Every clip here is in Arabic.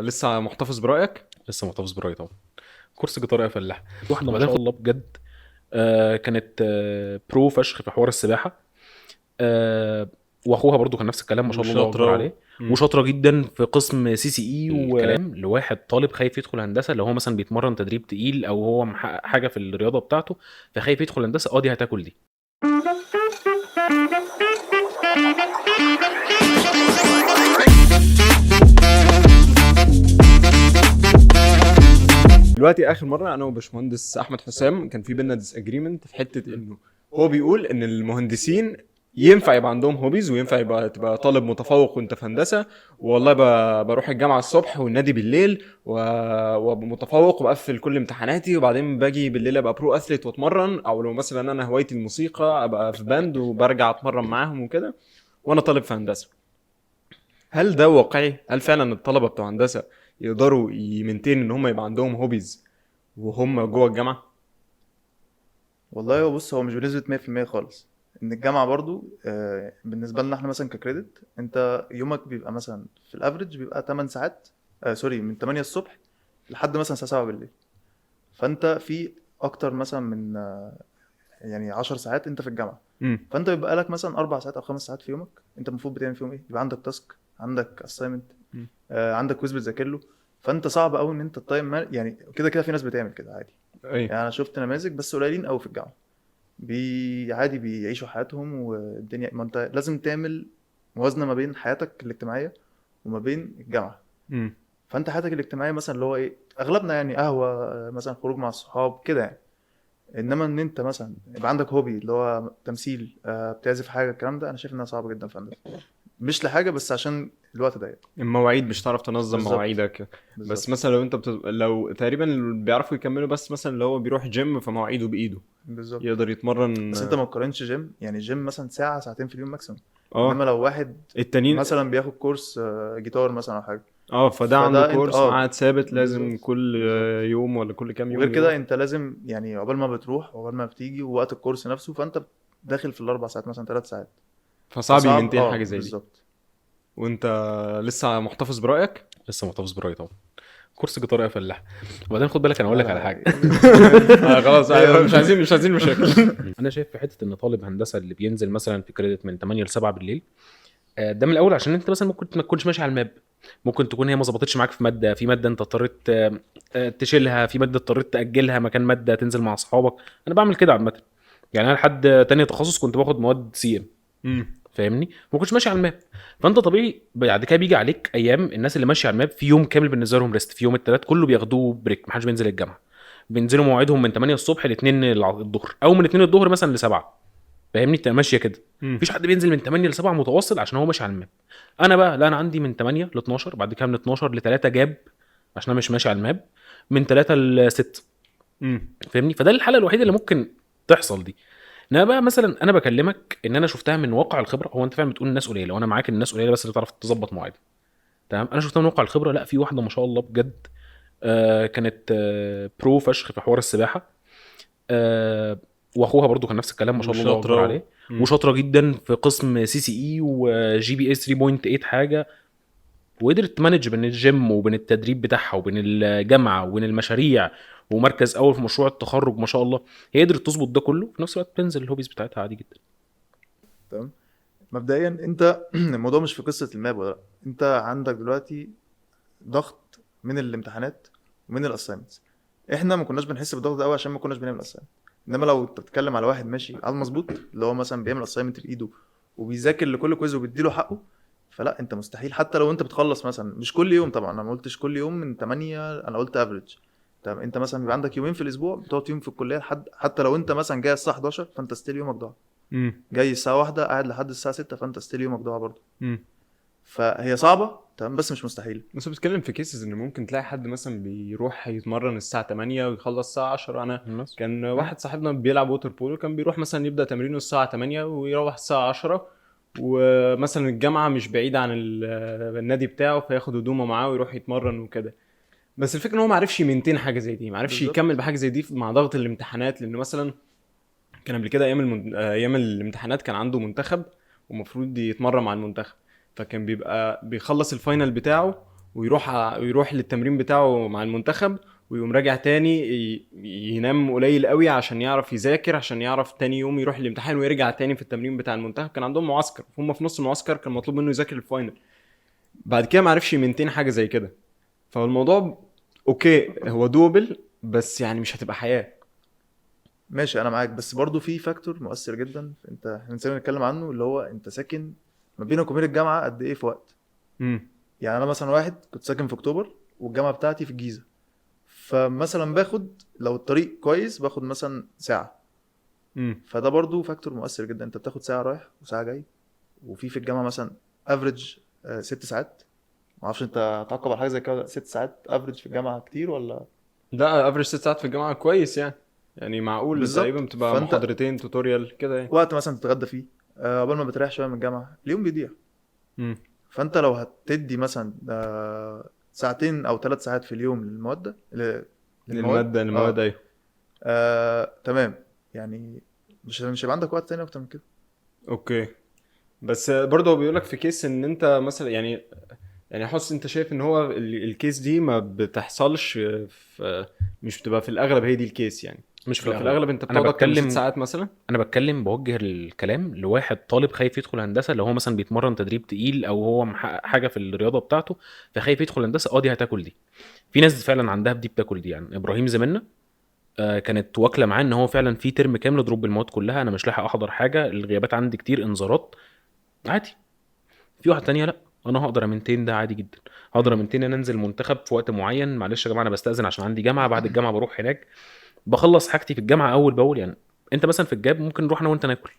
لسه محتفظ برأيك؟ لسه محتفظ براي طبعا. كورس جيتار يا فلاح. واحده ما شاء الله بجد. كانت برو فشخ في حوار السباحه. آه واخوها برضو كان نفس الكلام، ما شاء الله الله اكبر وشاطرة عليه. وشاطره جدا في قسم سي سي اي. والكلام لواحد طالب خايف يدخل هندسه، اللي هو مثلا بيتمرن تدريب تقيل او هو محقق حاجه في الرياضه بتاعته، فخايف يدخل هندسه. دي هتاكل دي. دلوقتي اخر مرة انا وباشمهندس احمد حسام كان في بينا ديس اجريمنت في حتة انه هو بيقول ان المهندسين ينفع يبقى عندهم هوبيز، وينفع تبقى طالب متفوق وانت في هندسة. والله بروح الجامعة الصبح والنادي بالليل وابقى متفوق وبقفل كل امتحاناتي، وبعدين باجي بالليل ابقى برو اثليت واتمرن، او لو مثلا انا هوايتي الموسيقى ابقى في باند وبرجع اتمرن معاهم وكده وانا طالب في هندسة. هل ده واقعي؟ هل فعلا الطلبة بتوع هندسة يقدروا يمنتين ان هم يبقى عندهم هوبيز وهم جوه الجامعة؟ والله هو بص، هو مش بنسبة 100% خالص. ان الجامعة برضو بالنسبة لنا احنا مثلا ككريدت، انت يومك بيبقى مثلا في الافريج بيبقى 8 ساعات. سوري، من 8 الصبح لحد مثلا الساعة 7 بالليل. فانت في اكتر مثلا من يعني 10 ساعات انت في الجامعة. امم فانت بيبقى لك مثلا 4 ساعات او 5 ساعات في يومك، انت المفروض بتعمل فيهم ايه؟ يبقى عندك تاسك، عندك اساينمنت، عندك كويز بتذاكر له. فانت صعب قوي ان انت التايم يعني كده كده في ناس بتعمل كده عادي. اي. يعني انا شفت نماذج بس قليلين قوي في الجامعة عادي بيعيشوا حياتهم والدنيا. ما انت لازم تعمل موازنة ما بين حياتك الاجتماعية وما بين الجامعة. امم فانت حياتك الاجتماعية مثلا اللي هو ايه، اغلبنا يعني قهوة، مثلا خروج مع الصحاب كده يعني. انما ان انت مثلا يبقى عندك هوبي اللي هو تمثيل، بتعزف حاجة، الكلام ده انا شايف انها صعبة جدا في هندسة. مش لحاجة بس عشان الوقت ضيق. المواعيد مش هتعرف تنظم بالظبط، مواعيدك. بس بالظبط، مثلا لو لو تقريبا اللي بيعرفوا يكملوا، بس مثلا اللي هو بيروح جيم فمواعيده بايده بالظبط. يقدر يتمرن. بس انت ما تقارنش جيم، يعني جيم مثلا ساعة ساعتين في اليوم ماكسيموم. انما اه. لو واحد التانيين. مثلا بياخد كورس جيتار مثلا او حاجة، اه، فده عنده فده انت كورس ميعاد ثابت لازم بالظبط، كل بالظبط. يوم ولا كل كام وغير يوم كده يروح. انت لازم يعني عقبال ما بتروح عقبال ما بتيجي ووقت الكورس نفسه، فانت داخل في الاربع ساعات مثلا 3 ساعات. فصعب فصعب، يمنتين حاجة زي دي. بالظبط. وانت لسه محتفظ برأيك؟ لسه محتفظ براي طبعا. كورس جيتار يا فلاح. وبعدين خد بالك، انا اقول لا لك على لا حاجه. خلاص، ايه مش عايزين مشاكل. انا شايف في حته ان طالب هندسه اللي بينزل مثلا في كريدت من 8 ل 7 بالليل، ده من الاول عشان انت مثلا ممكن ما تكونش ماشي على الماب. ممكن تكون هي ما ظبطتش معاك في ماده، في ماده انت اضطريت تشيلها، في ماده اضطريت تاجلها مكان ماده تنزل مع اصحابك. انا بعمل كده عامه. يعني انا لحد تانية تخصص كنت باخد مواد سي ام. امم فاهمني؟ ما كنتش ماشي على الماب. فانت طبيعي بعد كده بيجي عليك ايام الناس اللي ماشيه على الماب في يوم كامل بالنسبه لهم ريست، في يوم الثلاث كله بياخدوه بريك، ما حدش بينزل الجامعه. بينزلوا مواعيدهم من 8 الصبح ل 2 الظهر، او من 2 الظهر مثلا ل 7. فاهمني؟ تبقى ماشيه كده. امم مفيش حد بينزل من 8 ل 7 متواصل عشان هو ماشي على الماب. انا بقى لا، انا عندي من 8 ل 12، بعد كده من 12 ل 3 جاب عشان انا مش ماشي على الماب، من 3 ل 6. امم فاهمني؟ فده الحاله الوحيده اللي ممكن تحصل دي. انما بقى مثلا انا بكلمك ان انا شفتها من واقع الخبره. هو انت فعلا بتقول الناس قليله، وانا معاك ان الناس قليله بس اللي تعرف تظبط مواعيدها. تمام. انا شفتها من واقع الخبره. لا، في واحده ما شاء الله بجد. كانت برو فشخ في حوار السباحه. آه واخوها برضو كان نفس الكلام، ما شاء الله الله اكبر وشاطرة عليه. امم وشاطره جدا في قسم سي سي اي وجي بي اس 3.8 حاجه. وقدرت تمانج بين الجيم وبين التدريب بتاعها وبين الجامعه وبين المشاريع ومركز اول في مشروع التخرج. ما شاء الله هي قدرت تظبط ده كله في نفس الوقت، بتنزل الهوبيز بتاعتها عادي جدا. تمام. مبدئيا انت الموضوع مش في قصة الماب ولا لا. انت عندك دلوقتي ضغط من الامتحانات ومن الاساينمنتس. احنا ما كناش بنحس بالضغط ده قوي عشان ما كناش بنعمل اساينمنت. انما لو انت بتتكلم على واحد ماشي على المظبوط، اللي هو مثلا بيعمل اساينمنت بايده وبيذاكر لكل كويز وبيديله حقه، فلا انت مستحيل. حتى لو انت بتخلص مثلا مش كل يوم، طبعا انا ما قلتش كل يوم من 8، انا قلت افريج. طب انت مثلا بيبقى عندك يومين في الاسبوع بتقعد يوم في الكليه لحد، حتى لو انت مثلا جاي الساعه 11 فانت ستيل يومك ضاع. امم جاي الساعه 1 قاعد لحد الساعه 6 فانت ستيل يومك ضاع برضه. امم فهي صعبه تمام بس مش مستحيل. بس بتكلم في كيسز ان ممكن تلاقي حد مثلا بيروح يتمرن الساعة 8 ويخلص الساعة 10. انا الناس. كان مم. واحد صاحبنا بيلعب ووتر بولو، كان بيروح مثلا يبدأ تمرينه الساعة 8 ويروح الساعة 10. ومثلا الجامعة مش بعيدة عن النادي بتاعه، فياخد هدومه معاه ويروح يتمرن وكده. بس الفكرة ان هو معرفش يمنتين حاجة زي دي، معرفش يكمل بالظبط، بحاجة زي دي مع ضغط الامتحانات. لانه مثلا كان قبل كده ايام الامتحانات كان عنده منتخب ومفروض يتمرن مع المنتخب. فكان بيبقى بيخلص الفاينل بتاعه ويروح للتمرين بتاعه مع المنتخب، ويقوم راجع تاني ينام قليل قوي عشان يعرف يذاكر، عشان يعرف تاني يوم يروح الامتحان ويرجع تاني في التمرين بتاع المنتخب. كان عندهم معسكر، هم في نص المعسكر كان مطلوب منه يذاكر الفاينل. بعد كده ما عرفش يمنتين حاجه زي كده. فالموضوع اوكي هو دوبل، بس يعني مش هتبقى حياه. ماشي انا معاك، بس برضو في فاكتور مؤثر جدا احنا نسينا نتكلم عنه، اللي هو انت ساكن ما بينك وبين الجامعه قد ايه في وقت. يعني انا مثلا واحد كنت ساكن في اكتوبر والجامعه بتاعتي في الجيزه، فمثلا باخد لو الطريق كويس باخد مثلا ساعه. فده برضو فاكتور مؤثر جدا، انت بتاخد ساعه رايح وساعه جاي، وفي الجامعه مثلا افريج 6 ساعات. ما اعرفش انت تعقب على حاجه زي كده، 6 ساعات افريج في الجامعه كتير ولا؟ لا افريج 6 ساعات في الجامعه كويس يعني معقول. بالظبط. تقريبا بتبقى فأنت- محاضرتين توتوريال كده يعني. وقت مثلا تتغدى فيه قبل ما بتريح شويه من الجامعه، اليوم بيضيع. مم. فانت لو هتدي مثلا ساعتين او 3 ساعات في اليوم للمواد المواد ايوه. تمام. يعني مش هيبقى عندك وقت تاني اكتر من كده. اوكي، بس برضه بيقولك في كيس ان انت مثلا يعني حس انت شايف ان هو الكيس دي ما بتحصلش في، مش بتبقى في الاغلب هي دي الكيس يعني. مش في في الاغلب. الاغلب انت انا بتقعد اكتر من 6 بتكلم ساعات مثلا. انا بتكلم بوجه الكلام لواحد طالب خايف يدخل هندسه، اللي هو مثلا بيتمرن تدريب تقيل او هو محقق حاجه في الرياضه بتاعته فخايف يدخل هندسه. دي هتاكل دي. في ناس فعلا عندها دي بتاكل دي. يعني ابراهيم زميلنا كانت واكله معاه ان هو فعلا في ترم كامل ضروب المواد كلها، انا مش لاحق احضر حاجه، الغيابات عندي كتير، انذارات، عادي. في واحد تانية لا، انا هقدر امنتين ده عادي جدا، هقدر امنتين ان انزل منتخب في وقت معين، معلش يا جماعه انا بستاذن عشان عندي جامعه، بعد الجامعه بروح هناك بخلص حاجتي في الجامعه اول باول. يعني انت مثلا في الجاب ممكن نروح انا وانت ناكل،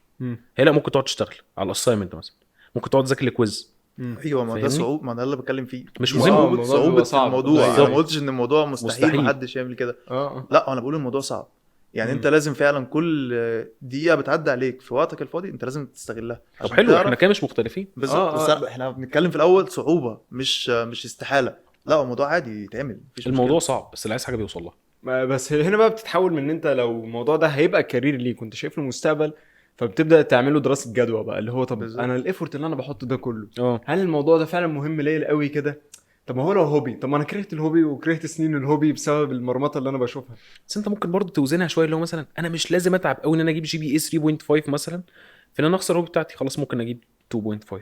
هي لا ممكن تقعد تشتغل على الاسايمنت مثلا، ممكن تقعد تذاكر الكويز. ايوه، ما ده فاهمني؟ صعوبه، ما ده اللي بتكلم فيه. مش دي مهم. الموضوع بيبقى صعوبه صعب. الموضوع. انا بالظبط. ما قلتش ان الموضوع مستحيل مستحيل. محدش يعمل كده، اه لا انا بقول الموضوع صعب. يعني انت لازم فعلا كل دقيقه بتعدي عليك في وقتك الفاضي انت لازم تستغلها طب عشان حلو، تعرف. احنا كده مش مختلفين. بالظبط. بس احنا بنتكلم في الاول صعوبه، مش استحاله. لا هو الموضوع عادي يتعمل، مفيش الموضوع مشكلة. صعب بس اللي عايز حاجه بيوصل لها. بس هنا بقى بتتحول من ان انت لو الموضوع ده هيبقى كارير ليك كنت شايف له مستقبل، فبتبدا تعمله دراسه جدوى بقى، اللي هو طب بالظبط. انا الافورت اللي انا بحطه ده كله اه هل الموضوع ده فعلا مهم ليا قوي كده؟ طب ما هو لو هوبي، طب ما انا كرهت الهوبي وكرهت سنين الهوبي بسبب المرمطه اللي انا بشوفها. بس انت ممكن برضو توزنها شويه، اللي هو مثلا انا مش لازم اتعب قوي ان انا اجيب GPA 3.5 مثلا في ان انا اخسر الهوبي بتاعتي، خلاص ممكن اجيب 2.5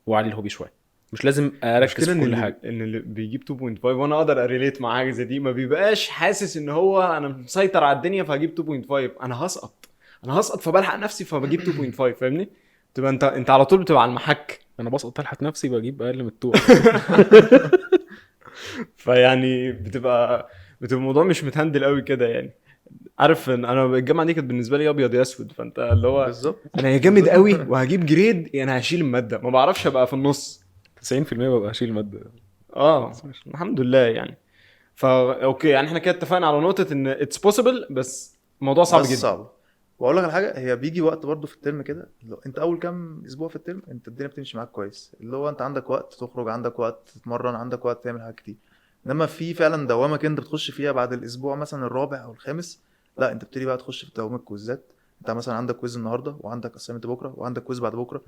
واعلي الهوبي شويه، مش لازم اركز في كل حاجه. ان اللي بيجيب 2.5 وانا اقدر اريليت مع حاجه زي دي ما بيبقاش حاسس ان هو انا مسيطر على الدنيا فهجيب 2.5، انا هسقط فبلحق نفسي فبجيب 2.5. فاهمني؟ تبقى انت على طول بتبقى على المحك. انا بسقط الحق نفسي بجيب اقل من التو. فيعني بتبقى الموضوع مش متهندل قوي كده يعني. عارف ان انا الجامعه دي كانت بالنسبه لي ابيض يا اسود، فانت اللي هو بالظبط. انا يا جامد قوي وهجيب جريد انا هشيل الماده، ما بعرفش ابقى في النص. 90% ببقى اشيل ماده. الحمد لله يعني. فا اوكي يعني احنا كده اتفقنا على نقطه ان اتس بوسيبل، بس الموضوع صعب بس جدا. صعب. واقول لك على حاجه، هي بيجي وقت برضو في الترم كده، اللي هو انت اول كام اسبوع في الترم انت الدنيا بتمشي معاك كويس، اللي هو انت عندك وقت تخرج، عندك وقت تتمرن، عندك وقت تعمل حاجات كتير. انما في فعلا دوامه انت بتخش فيها بعد الاسبوع مثلا الرابع او الخامس، لا انت بتبتدي بقى تخش في دوامه الكويزات. انت مثلا عندك كويز النهارده وعندك اسايمنت بكره وعندك كويز بعد بكره،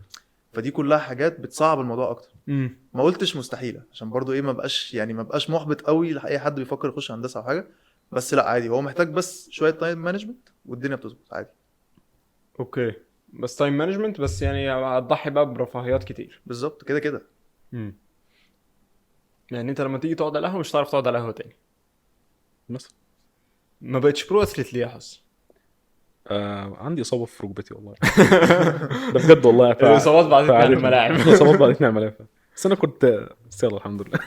فدي كلها حاجات بتصعب الموضوع اكتر. ما قلتش مستحيله عشان برضو ايه، ما بقاش محبط قوي لاي حد بيفكر يخش هندسه او حاجه، بس لا عادي، هو محتاج بس شويه تايم مانجمنت والدنيا بتظبط عادي. اوكي بس تايم مانجمنت، بس يعني هتضحي بقى برفاهيات كتير. بالظبط كده كده. يعني انت لما تيجي تقعد على القهوه مش هتعرف تقعد على القهوه تاني مثلا ما بقتش برو اثليت ليه يا حس؟ عندي اصابه في ركبتي والله. ده بجد والله. الاصابات بعد فعلا الملاعب. الاصابات بعد الملاعب. بس انا كنت، بس يلا الحمد لله.